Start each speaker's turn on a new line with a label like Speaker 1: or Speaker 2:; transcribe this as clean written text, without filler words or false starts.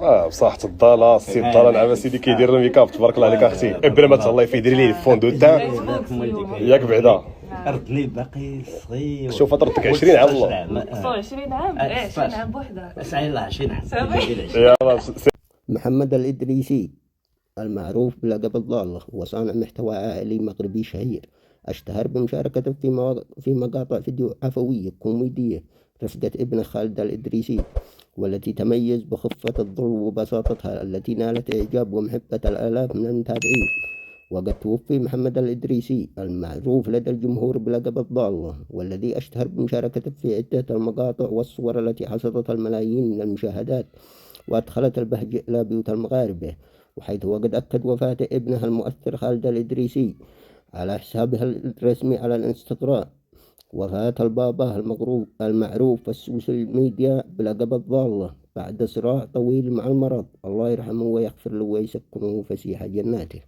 Speaker 1: بصح الضاله السي الضاله نعم سيدي كيدير الميكاب تبارك الله عليك اختي بلا ما تهلاي فيه ديري ليه الفوندو تاع ياك بعدا
Speaker 2: ردني باقي صغير.
Speaker 1: شوف طردتك 20 عام والله
Speaker 3: 20 عام 20 عام بوحدها
Speaker 2: اسعى الله 20 عام.
Speaker 1: يلا
Speaker 4: محمد الإدريسي المعروف بلقب الضالة هو صانع محتوى عائلي مغربي شهير، اشتهر بمشاركته في مقاطع فيديو عفوية كوميدية رفقة ابنه خالد الإدريسي، والتي تميز بخفة الظل وبساطتها التي نالت إعجاب ومحبة الآلاف من المتابعين. وقد توفي محمد الإدريسي المعروف لدى الجمهور بلقب الضالة، والذي اشتهر بمشاركته في عدة المقاطع والصور التي حصدت الملايين من المشاهدات وأدخلت البهجة إلى بيوت المغاربة، وحيث وقد أكد وفاة ابنها المؤثر خالد الإدريسي على حسابها الرسمي على الانستغرام وفاة البابا المعروف في السوشيال ميديا بلقب الضالة بعد صراع طويل مع المرض. الله يرحمه ويغفر له ويسكنه فسيح جناته.